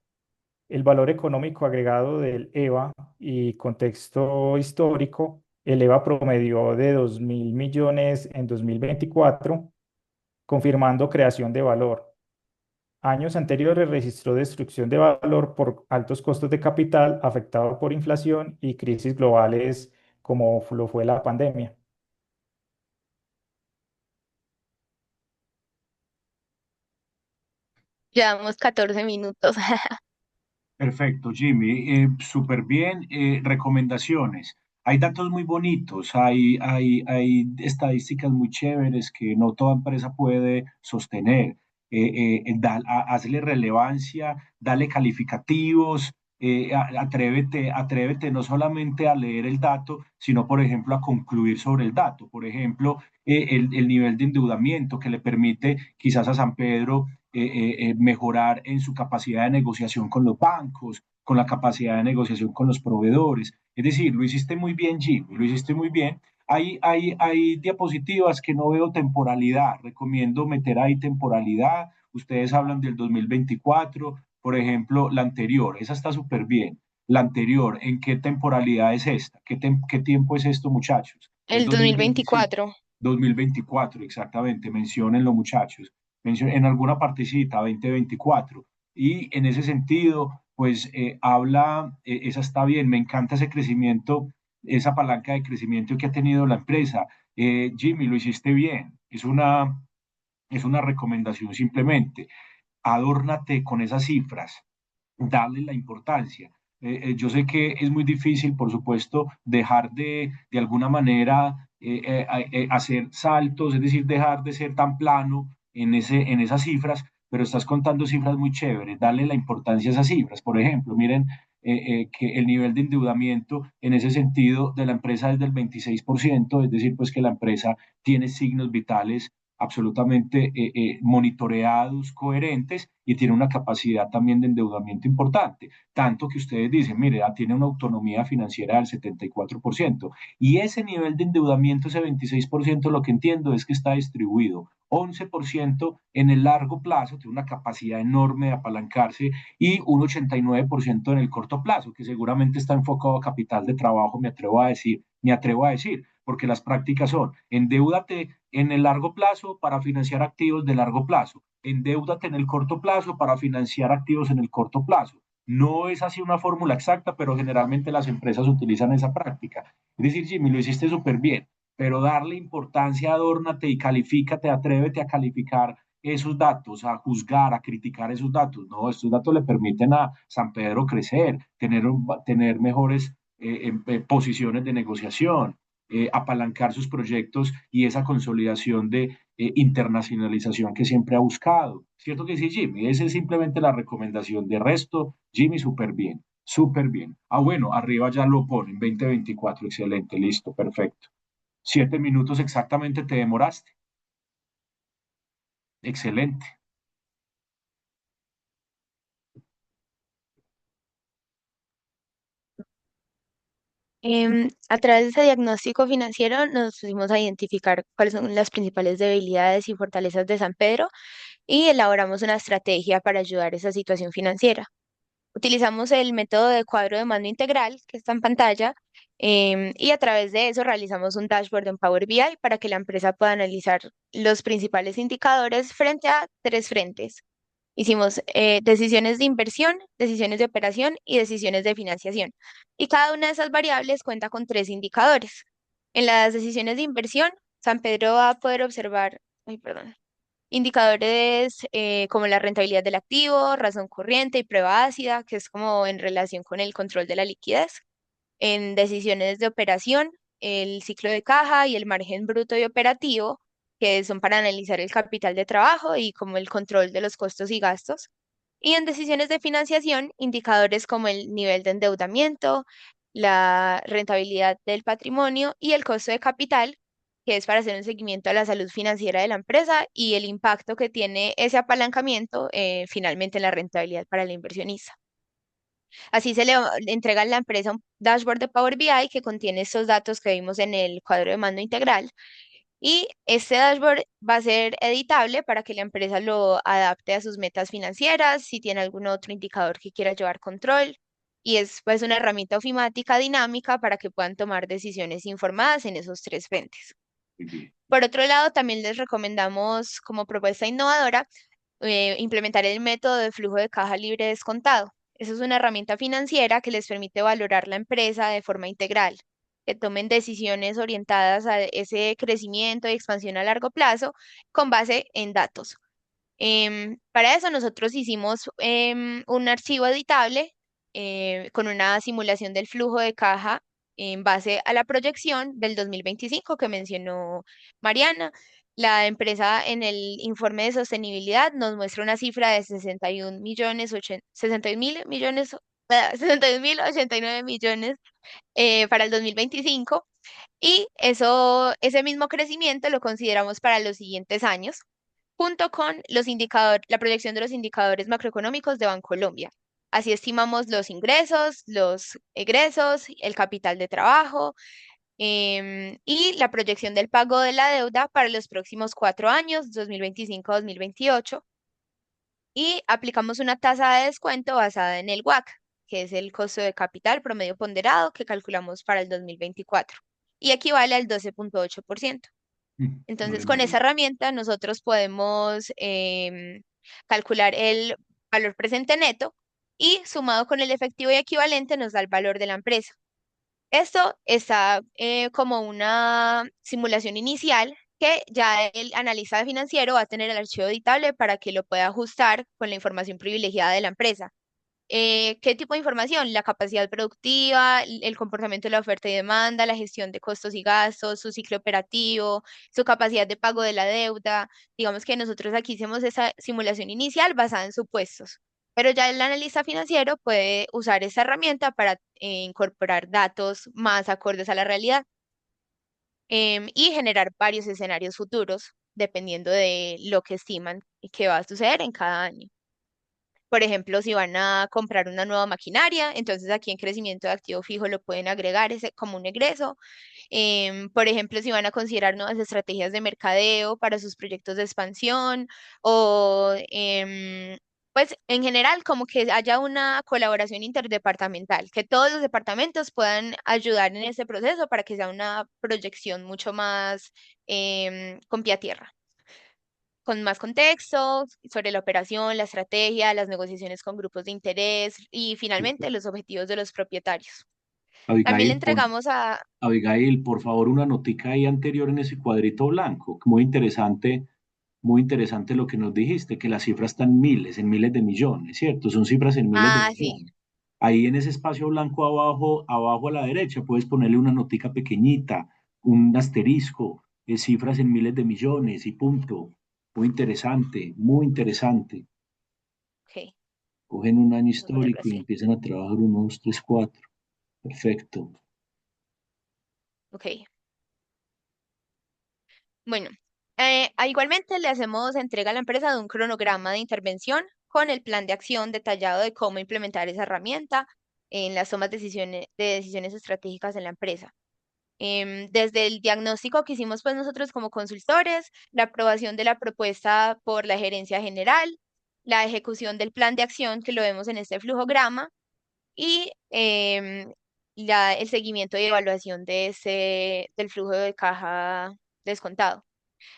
El valor económico agregado del EVA y contexto histórico, el EVA promedió de 2.000 millones en 2024, confirmando creación de valor. Años anteriores registró destrucción de valor por altos costos de capital afectado por inflación y crisis globales como lo fue la pandemia. Llevamos 14 minutos. Perfecto, Jimmy. Súper bien. Recomendaciones. Hay datos muy bonitos, hay estadísticas muy chéveres que no toda empresa puede sostener. Hazle relevancia, dale calificativos, atrévete no solamente a leer el dato, sino, por ejemplo, a concluir sobre el dato. Por ejemplo, el nivel de endeudamiento que le permite quizás a San Pedro mejorar en su capacidad de negociación con los bancos, con la capacidad de negociación con los proveedores. Es decir, lo hiciste muy bien, Jim, lo hiciste muy bien. Hay diapositivas que no veo temporalidad. Recomiendo meter ahí temporalidad. Ustedes hablan del 2024, por ejemplo, la anterior. Esa está súper bien. La anterior, ¿en qué temporalidad es esta? ¿Qué tiempo es esto, muchachos? ¿Es El 2025? 2024. 2024, exactamente. Menciónenlo, muchachos. En alguna partecita, 2024. Y en ese sentido, pues esa está bien. Me encanta ese crecimiento, esa palanca de crecimiento que ha tenido la empresa. Jimmy, lo hiciste bien. Es una recomendación simplemente. Adórnate con esas cifras, darle la importancia. Yo sé que es muy difícil, por supuesto, dejar de alguna manera hacer saltos, es decir, dejar de ser tan plano en esas cifras, pero estás contando cifras muy chéveres, darle la importancia a esas cifras. Por ejemplo, miren que el nivel de endeudamiento en ese sentido de la empresa es del 26%, es decir, pues que la empresa tiene signos vitales absolutamente monitoreados, coherentes y tiene una capacidad también de endeudamiento importante. Tanto que ustedes dicen, mire, tiene una autonomía financiera del 74%. Y ese nivel de endeudamiento, ese 26%, lo que entiendo es que está distribuido 11% en el largo plazo, tiene una capacidad enorme de apalancarse, y un 89% en el corto plazo, que seguramente está enfocado a capital de trabajo, me atrevo a decir, porque las prácticas son, endeúdate en el largo plazo para financiar activos de largo plazo, endeúdate en el corto plazo para financiar activos en el corto plazo. No es así una fórmula exacta, pero generalmente las empresas utilizan esa práctica. Es decir, Jimmy, lo hiciste súper bien, pero darle importancia, adórnate y califícate, atrévete a calificar esos datos, a juzgar, a criticar esos datos. No, estos datos le permiten a San Pedro crecer, tener mejores posiciones de negociación, apalancar sus proyectos y esa consolidación de internacionalización que siempre ha buscado. ¿Cierto que sí, Jimmy? Esa es simplemente la recomendación. De resto, Jimmy, súper bien, súper bien. Ah, bueno, arriba ya lo ponen, 2024, excelente, listo, perfecto. 7 minutos exactamente te demoraste. Excelente. A través de ese diagnóstico financiero nos pusimos a identificar cuáles son las principales debilidades y fortalezas de San Pedro y elaboramos una estrategia para ayudar a esa situación financiera. Utilizamos el método de cuadro de mando integral que está en pantalla, y a través de eso realizamos un dashboard en Power BI para que la empresa pueda analizar los principales indicadores frente a tres frentes. Hicimos decisiones de inversión, decisiones de operación y decisiones de financiación. Y cada una de esas variables cuenta con tres indicadores. En las decisiones de inversión, San Pedro va a poder observar, ay, perdón, indicadores como la rentabilidad del activo, razón corriente y prueba ácida, que es como en relación con el control de la liquidez. En decisiones de operación, el ciclo de caja y el margen bruto y operativo, que son para analizar el capital de trabajo y como el control de los costos y gastos. Y en decisiones de financiación, indicadores como el nivel de endeudamiento, la rentabilidad del patrimonio y el costo de capital, que es para hacer un seguimiento a la salud financiera de la empresa y el impacto que tiene ese apalancamiento finalmente en la rentabilidad para el inversionista. Así le entrega a la empresa un dashboard de Power BI que contiene estos datos que vimos en el cuadro de mando integral. Y este dashboard va a ser editable para que la empresa lo adapte a sus metas financieras, si tiene algún otro indicador que quiera llevar control. Y es pues una herramienta ofimática dinámica para que puedan tomar decisiones informadas en esos tres frentes. Muy bien. Por otro lado, también les recomendamos como propuesta innovadora implementar el método de flujo de caja libre descontado. Esa es una herramienta financiera que les permite valorar la empresa de forma integral, que tomen decisiones orientadas a ese crecimiento y expansión a largo plazo con base en datos. Para eso nosotros hicimos un archivo editable con una simulación del flujo de caja en base a la proyección del 2025 que mencionó Mariana. La empresa en el informe de sostenibilidad nos muestra una cifra de 61 millones, 61 mil millones, 61.089 millones para el 2025, y ese mismo crecimiento lo consideramos para los siguientes años junto con la proyección de los indicadores macroeconómicos de Bancolombia. Así estimamos los ingresos, los egresos, el capital de trabajo, Y la proyección del pago de la deuda para los próximos 4 años, 2025-2028, y aplicamos una tasa de descuento basada en el WACC, que es el costo de capital promedio ponderado que calculamos para el 2024 y equivale al 12,8%. Entonces, con esa Bueno, herramienta nosotros podemos calcular el valor presente neto y sumado con el efectivo y equivalente nos da el valor de la empresa. Esto está como una simulación inicial que ya el analista financiero va a tener el archivo editable para que lo pueda ajustar con la información privilegiada de la empresa. ¿Qué tipo de información? La capacidad productiva, el comportamiento de la oferta y demanda, la gestión de costos y gastos, su ciclo operativo, su capacidad de pago de la deuda. Digamos que nosotros aquí hicimos esa simulación inicial basada en supuestos, pero ya el analista financiero puede usar esa herramienta para incorporar datos más acordes a la realidad, y generar varios escenarios futuros dependiendo de lo que estiman que va a suceder en cada año. Por ejemplo, si van a comprar una nueva maquinaria, entonces aquí en crecimiento de activo fijo lo pueden agregar ese como un egreso. Por ejemplo, si van a considerar nuevas estrategias de mercadeo para sus proyectos de expansión o pues en general como que haya una colaboración interdepartamental, que todos los departamentos puedan ayudar en ese proceso para que sea una proyección mucho más con pie a tierra, con más contexto sobre la operación, la estrategia, las negociaciones con grupos de interés y finalmente los objetivos de los propietarios. También le Abigail, entregamos a... Abigail, por favor, una notica ahí anterior en ese cuadrito blanco. Muy interesante lo que nos dijiste, que las cifras están en miles de millones, ¿cierto? Son cifras en miles de Ah, sí, millones. Ahí en ese espacio blanco abajo, abajo a la derecha, puedes ponerle una notica pequeñita, un asterisco, cifras en miles de millones y punto. Muy interesante. ok, Cogen un año voy a ponerlo histórico y así, empiezan a trabajar uno, dos, tres, cuatro. Perfecto. ok. Bueno, igualmente le hacemos entrega a la empresa de un cronograma de intervención con el plan de acción detallado de cómo implementar esa herramienta en las tomas de decisiones estratégicas en la empresa. Desde el diagnóstico que hicimos pues nosotros como consultores, la aprobación de la propuesta por la gerencia general, la ejecución del plan de acción que lo vemos en este flujograma y el seguimiento y evaluación del flujo de caja descontado.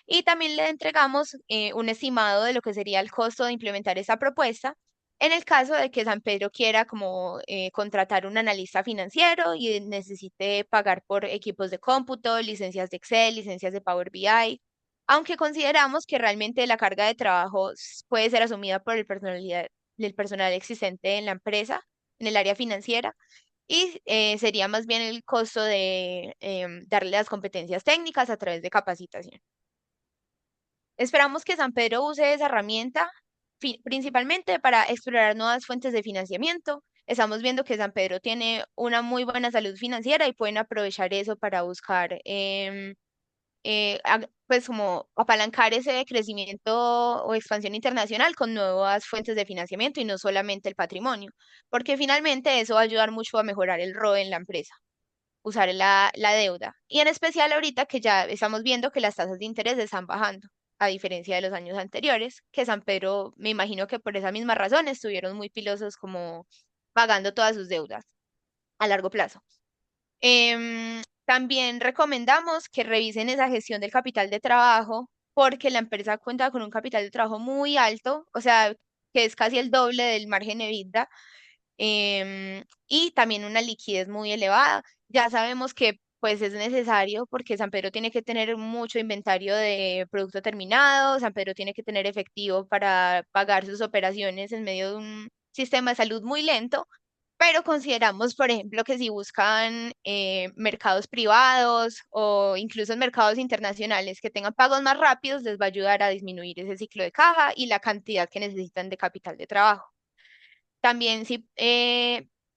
Y también le entregamos un estimado de lo que sería el costo de implementar esa propuesta en el caso de que San Pedro quiera como contratar un analista financiero y necesite pagar por equipos de cómputo, licencias de Excel, licencias de Power BI, aunque consideramos que realmente la carga de trabajo puede ser asumida por el personal existente en la empresa, en el área financiera, y sería más bien el costo de darle las competencias técnicas a través de capacitación. Esperamos que San Pedro use esa herramienta principalmente para explorar nuevas fuentes de financiamiento. Estamos viendo que San Pedro tiene una muy buena salud financiera y pueden aprovechar eso para buscar, pues como apalancar ese crecimiento o expansión internacional con nuevas fuentes de financiamiento y no solamente el patrimonio, porque finalmente eso va a ayudar mucho a mejorar el ROE en la empresa, usar la deuda. Y en especial ahorita que ya estamos viendo que las tasas de interés están bajando, a diferencia de los años anteriores, que San Pedro, me imagino que por esa misma razón estuvieron muy pilosos como pagando todas sus deudas a largo plazo. También recomendamos que revisen esa gestión del capital de trabajo porque la empresa cuenta con un capital de trabajo muy alto, o sea, que es casi el doble del margen EBITDA, y también una liquidez muy elevada. Ya sabemos que pues es necesario porque San Pedro tiene que tener mucho inventario de producto terminado, San Pedro tiene que tener efectivo para pagar sus operaciones en medio de un sistema de salud muy lento, pero consideramos, por ejemplo, que si buscan mercados privados o incluso en mercados internacionales que tengan pagos más rápidos, les va a ayudar a disminuir ese ciclo de caja y la cantidad que necesitan de capital de trabajo. También sí,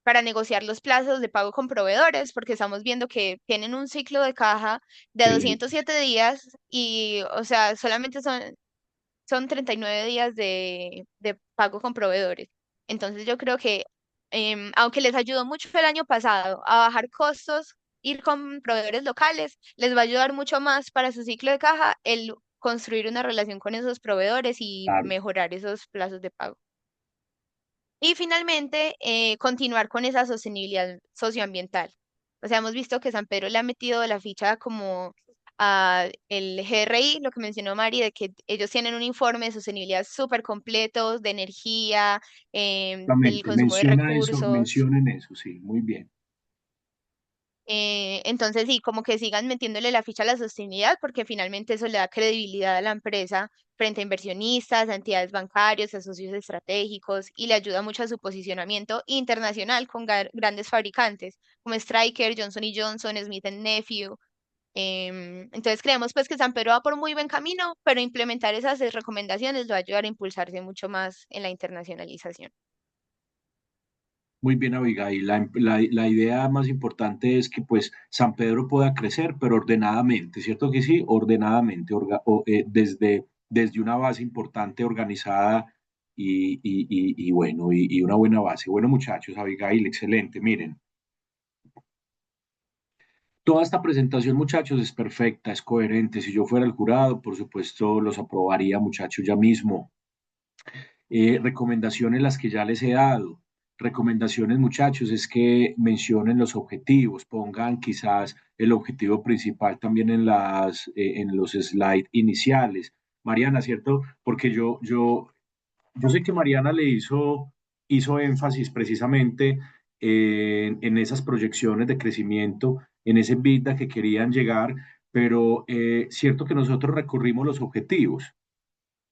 para negociar los plazos de pago con proveedores, porque estamos viendo que tienen un ciclo de caja de Sí. 207 días y, o sea, solamente son 39 días de pago con proveedores. Entonces yo creo que, aunque les ayudó mucho el año pasado a bajar costos ir con proveedores locales les va a ayudar mucho más para su ciclo de caja el construir una relación con esos proveedores y Claro. mejorar esos plazos de pago. Y finalmente, continuar con esa sostenibilidad socioambiental. O sea, hemos visto que San Pedro le ha metido la ficha como a el GRI, lo que mencionó Mari, de que ellos tienen un informe de sostenibilidad súper completo, de energía, del Exactamente, consumo de recursos. mencionen eso, sí, muy bien. Entonces, sí, como que sigan metiéndole la ficha a la sostenibilidad, porque finalmente eso le da credibilidad a la empresa frente a inversionistas, a entidades bancarias, a socios estratégicos y le ayuda mucho a su posicionamiento internacional con grandes fabricantes como Stryker, Johnson y Johnson, Smith Nephew. Entonces, creemos pues que San Pedro va por muy buen camino, pero implementar esas recomendaciones lo va a ayudar a impulsarse mucho más en la internacionalización. Muy bien, Abigail. La idea más importante es que pues San Pedro pueda crecer, pero ordenadamente, ¿cierto que sí? Ordenadamente, desde una base importante, organizada y bueno, y una buena base. Bueno, muchachos, Abigail, excelente. Miren, toda esta presentación, muchachos, es perfecta, es coherente. Si yo fuera el jurado, por supuesto, los aprobaría, muchachos, ya mismo. Recomendaciones las que ya les he dado. Recomendaciones, muchachos, es que mencionen los objetivos, pongan quizás el objetivo principal también en los slides iniciales. Mariana, ¿cierto? Porque yo sé que Mariana hizo énfasis precisamente en esas proyecciones de crecimiento, en ese EBITDA que querían llegar, pero cierto que nosotros recurrimos los objetivos,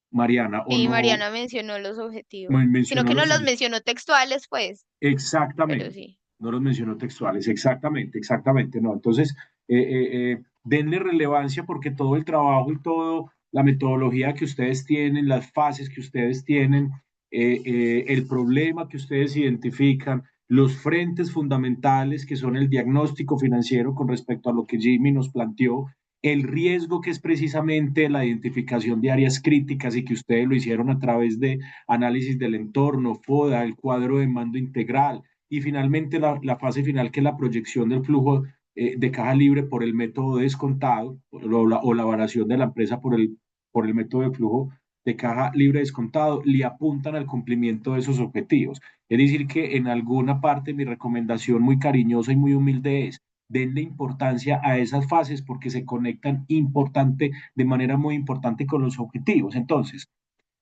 Mariana, o Y no Mariana mencionó los objetivos, sino mencionó que no los los objetivos. mencionó textuales, pues, pero Exactamente, sí. no los mencionó textuales, exactamente, exactamente, no. Entonces, denle relevancia porque todo el trabajo y todo la metodología que ustedes tienen, las fases que ustedes tienen, el problema que ustedes identifican, los frentes fundamentales que son el diagnóstico financiero con respecto a lo que Jimmy nos planteó, el riesgo que es precisamente la identificación de áreas críticas y que ustedes lo hicieron a través de análisis del entorno, FODA, el cuadro de mando integral y finalmente la fase final que es la proyección del flujo de caja libre por el método de descontado o la variación de la empresa por el método de flujo de caja libre descontado, le apuntan al cumplimiento de esos objetivos. Es decir, que en alguna parte mi recomendación muy cariñosa y muy humilde es denle importancia a esas fases porque se conectan de manera muy importante con los objetivos. Entonces,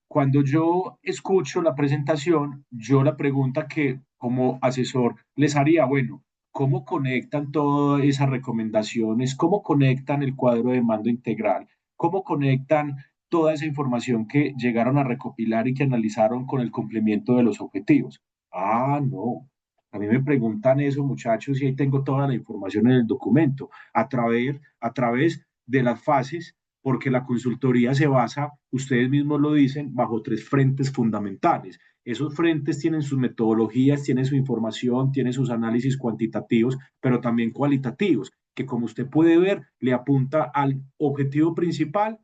cuando yo escucho la presentación, yo la pregunta que como asesor les haría, bueno, ¿cómo conectan todas esas recomendaciones? ¿Cómo conectan el cuadro de mando integral? ¿Cómo conectan toda esa información que llegaron a recopilar y que analizaron con el cumplimiento de los objetivos? Ah, no. A mí me preguntan eso, muchachos, y ahí tengo toda la información en el documento, a través de las fases porque la consultoría se basa, ustedes mismos lo dicen, bajo tres frentes fundamentales. Esos frentes tienen sus metodologías, tienen su información, tienen sus análisis cuantitativos, pero también cualitativos, que como usted puede ver, le apunta al objetivo principal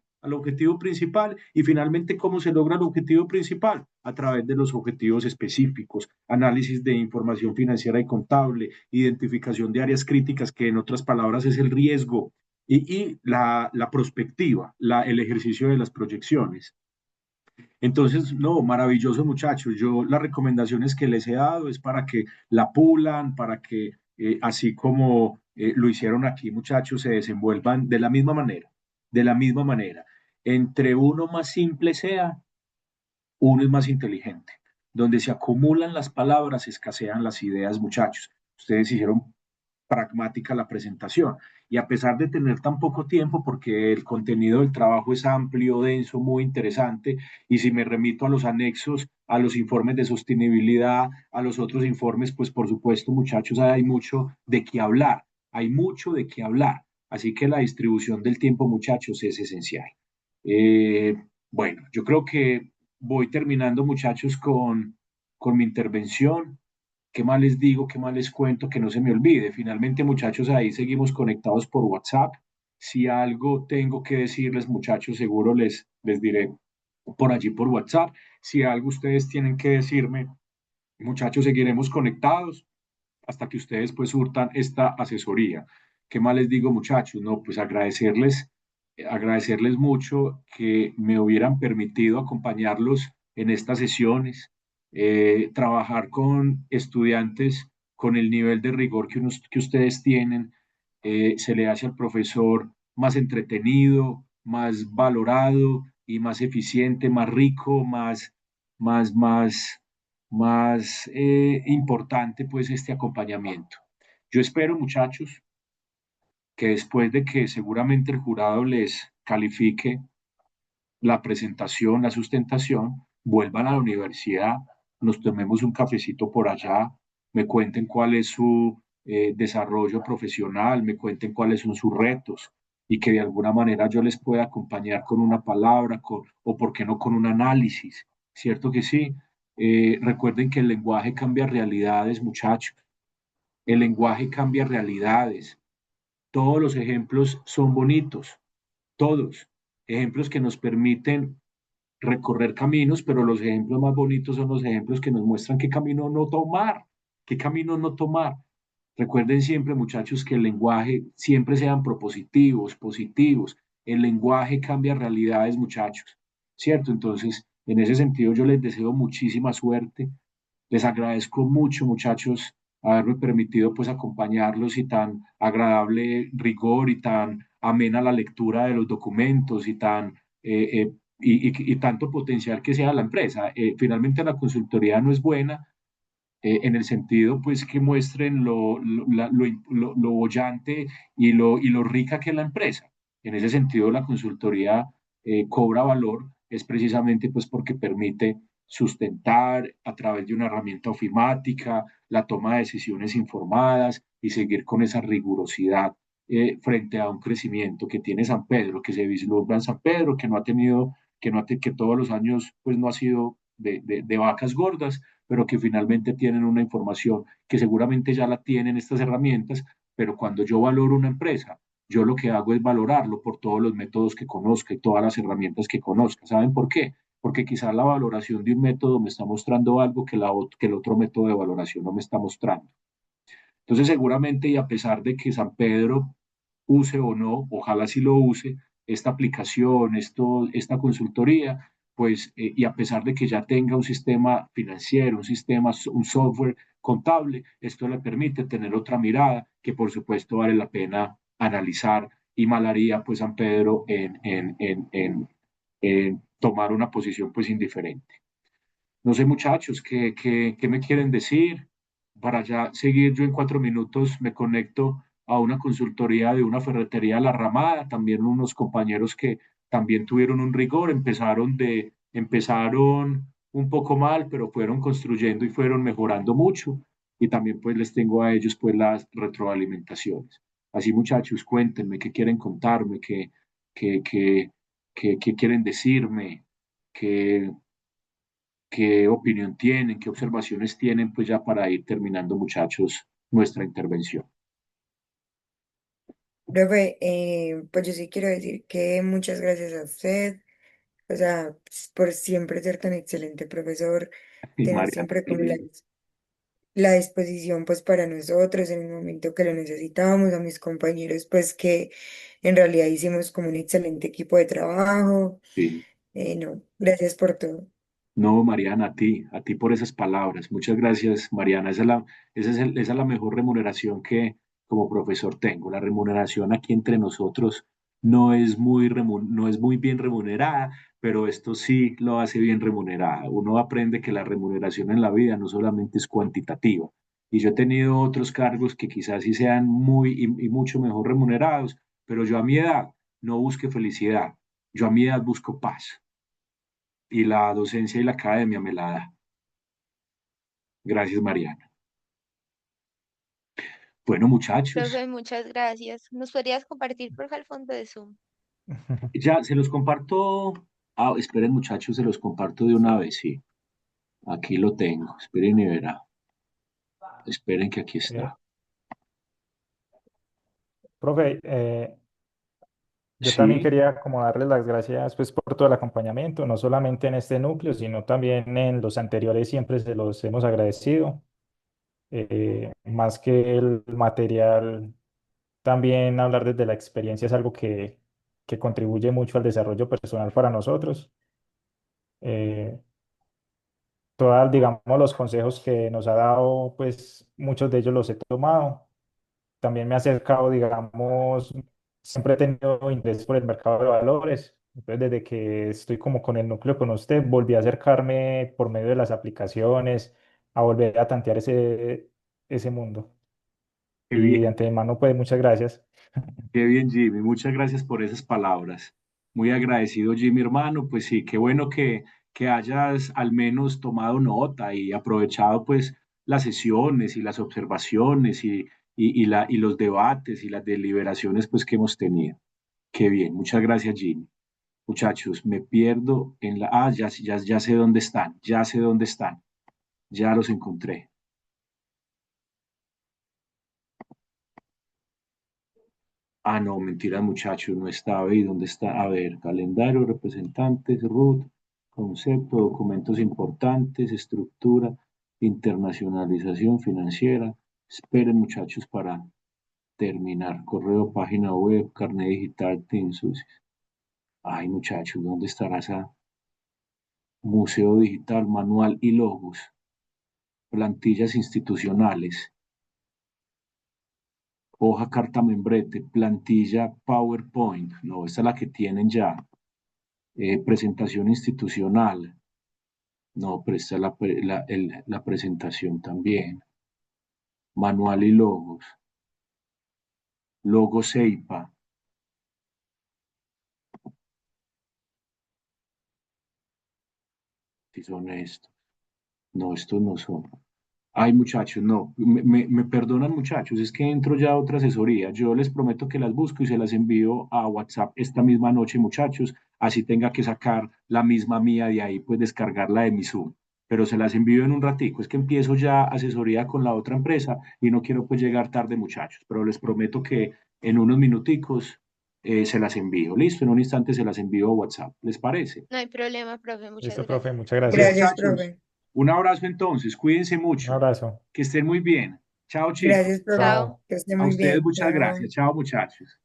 y finalmente cómo se logra el objetivo principal a través de los objetivos específicos, análisis de información financiera y contable, identificación de áreas críticas, que en otras palabras es el riesgo, y la prospectiva, el ejercicio de las proyecciones. Entonces, no, maravilloso muchachos. Yo las recomendaciones que les he dado es para que la pulan, para que así como lo hicieron aquí muchachos, se desenvuelvan de la misma manera. Entre uno más simple sea, uno es más inteligente. Donde se acumulan las palabras, escasean las ideas, muchachos. Ustedes hicieron pragmática la presentación. Y a pesar de tener tan poco tiempo, porque el contenido del trabajo es amplio, denso, muy interesante, y si me remito a los anexos, a los informes de sostenibilidad, a los otros informes, pues por supuesto, muchachos, hay mucho de qué hablar, hay mucho de qué hablar. Así que la distribución del tiempo, muchachos, es esencial. Eh, bueno, yo creo que voy terminando, muchachos, con mi intervención. ¿Qué más les digo? ¿Qué más les cuento? Que no se me olvide. Finalmente, muchachos, ahí seguimos conectados por WhatsApp. Si algo tengo que decirles, muchachos, seguro les diré por allí por WhatsApp. Si algo ustedes tienen que decirme, muchachos, seguiremos conectados hasta que ustedes pues surtan esta asesoría. ¿qué más les digo, muchachos? No, pues agradecerles mucho que me hubieran permitido acompañarlos en estas sesiones, trabajar con estudiantes con el nivel de rigor que ustedes tienen, se le hace al profesor más entretenido, más valorado y más eficiente, más rico, más, más, más importante pues este acompañamiento. Yo espero, muchachos, que después de que seguramente el jurado les califique la presentación, la sustentación, vuelvan a la universidad, nos tomemos un cafecito por allá, me cuenten cuál es su desarrollo profesional, me cuenten cuáles son sus retos y que de alguna manera yo les pueda acompañar con una palabra o por qué no con un análisis, ¿cierto que sí? Recuerden que el lenguaje cambia realidades, muchachos, el lenguaje cambia realidades. Todos los ejemplos son bonitos, todos. Ejemplos que nos permiten recorrer caminos, pero los ejemplos más bonitos son los ejemplos que nos muestran qué camino no tomar, qué camino no tomar. Recuerden siempre, muchachos, que el lenguaje siempre sean propositivos, positivos. El lenguaje cambia realidades, muchachos, ¿cierto? Entonces, en ese sentido, yo les deseo muchísima suerte. Les agradezco mucho, muchachos, haberme permitido pues acompañarlos y tan agradable rigor y tan amena la lectura de los documentos y tan y tanto potencial que sea la empresa. Finalmente la consultoría no es buena en el sentido pues que muestren lo bollante y lo rica que es la empresa. En ese sentido la consultoría cobra valor es precisamente pues porque permite sustentar a través de una herramienta ofimática la toma de decisiones informadas y seguir con esa rigurosidad frente a un crecimiento que tiene San Pedro, que se vislumbra en San Pedro, que no ha tenido, que todos los años pues no ha sido de vacas gordas, pero que finalmente tienen una información que seguramente ya la tienen estas herramientas, pero cuando yo valoro una empresa, yo lo que hago es valorarlo por todos los métodos que conozca y todas las herramientas que conozca. ¿Saben por qué? Porque quizás la valoración de un método me está mostrando algo que el otro método de valoración no me está mostrando. Entonces, seguramente, y a pesar de que San Pedro use o no, ojalá sí lo use, esta aplicación, esta consultoría, pues, y a pesar de que ya tenga un sistema financiero, un software contable, esto le permite tener otra mirada que por supuesto vale la pena analizar y mal haría pues San Pedro en tomar una posición pues indiferente. No sé, muchachos, ¿qué me quieren decir? Para ya seguir, yo en 4 minutos me conecto a una consultoría de una ferretería de La Ramada, también unos compañeros que también tuvieron un rigor, empezaron un poco mal, pero fueron construyendo y fueron mejorando mucho. Y también pues les tengo a ellos pues las retroalimentaciones. Así, muchachos, cuéntenme qué quieren contarme, qué, qué, qué quieren decirme, qué, qué opinión tienen, qué observaciones tienen, pues ya para ir terminando, muchachos, nuestra intervención. Profe, pues yo sí quiero decir que muchas gracias a usted, o sea, por siempre ser tan excelente profesor, Y tener María, siempre como la disposición pues para nosotros en el momento que lo necesitábamos, a mis compañeros pues que en realidad hicimos como un excelente equipo de trabajo. sí. No, gracias por todo. No, Mariana, a ti por esas palabras. Muchas gracias, Mariana. Esa es la mejor remuneración que como profesor tengo. La remuneración aquí entre nosotros no es muy bien remunerada, pero esto sí lo hace bien remunerada. Uno aprende que la remuneración en la vida no solamente es cuantitativa. Y yo he tenido otros cargos que quizás sí sean muy y mucho mejor remunerados, pero yo a mi edad no busco felicidad. Yo a mi edad busco paz y la docencia y la academia me la da. Gracias, Mariana. Bueno, muchachos, Profe, muchas gracias. ¿Nos podrías compartir por favor el fondo de Zoom? ya se los comparto. Ah, esperen, muchachos, se los comparto de una vez, sí. Aquí lo tengo. Esperen y verá. Esperen que aquí Eh, está. profe, yo también Sí, quería como darles las gracias pues por todo el acompañamiento, no solamente en este núcleo, sino también en los anteriores siempre se los hemos agradecido. Más que el material también hablar desde la experiencia es algo que contribuye mucho al desarrollo personal para nosotros. Eh, Todas, digamos, los consejos que nos ha dado, pues muchos de ellos los he tomado. También me ha acercado, digamos, siempre he tenido interés por el mercado de valores. Entonces, desde que estoy como con el núcleo con usted, volví a acercarme por medio de las aplicaciones, a volver a tantear ese mundo. Qué Y de bien. antemano, pues muchas gracias. Qué bien, Jimmy. Muchas gracias por esas palabras. Muy agradecido, Jimmy, hermano. Pues sí, qué bueno que hayas al menos tomado nota y aprovechado pues las sesiones y las observaciones y los debates y las deliberaciones pues que hemos tenido. Qué bien. Muchas gracias, Jimmy. Muchachos, me pierdo en la... Ah, ya sé dónde están. Ya sé dónde están. Ya los encontré. Ah, no, mentira, muchachos, no estaba ahí. ¿Dónde está? A ver, calendario, representantes, root, concepto, documentos importantes, estructura, internacionalización financiera. Esperen, muchachos, para terminar. Correo, página web, carnet digital, Teams. Ay, muchachos, ¿dónde estará esa? Museo digital, manual y logos, plantillas institucionales, hoja carta membrete, plantilla PowerPoint. No, esta es la que tienen ya. Presentación institucional. No, pero esta es la presentación también. Manual y logos. Logo CEIPA. Si son estos. No, estos no son. Ay, muchachos, no. Me perdonan, muchachos. Es que entro ya a otra asesoría. Yo les prometo que las busco y se las envío a WhatsApp esta misma noche, muchachos. Así tenga que sacar la misma mía de ahí, pues descargarla de mi Zoom. Pero se las envío en un ratico. Es que empiezo ya asesoría con la otra empresa y no quiero pues llegar tarde, muchachos. Pero les prometo que en unos minuticos se las envío. Listo, en un instante se las envío a WhatsApp. ¿Les parece? No hay problema, profe, muchas Listo, profe, gracias. muchas Bueno, gracias. Gracias, muchachos, profe. un abrazo entonces. Cuídense Un mucho. abrazo. Que estén muy bien. Chao, chicos. Gracias, profe. Chao. Chao. Que esté A muy ustedes bien. muchas Chao. gracias. Chao, muchachos.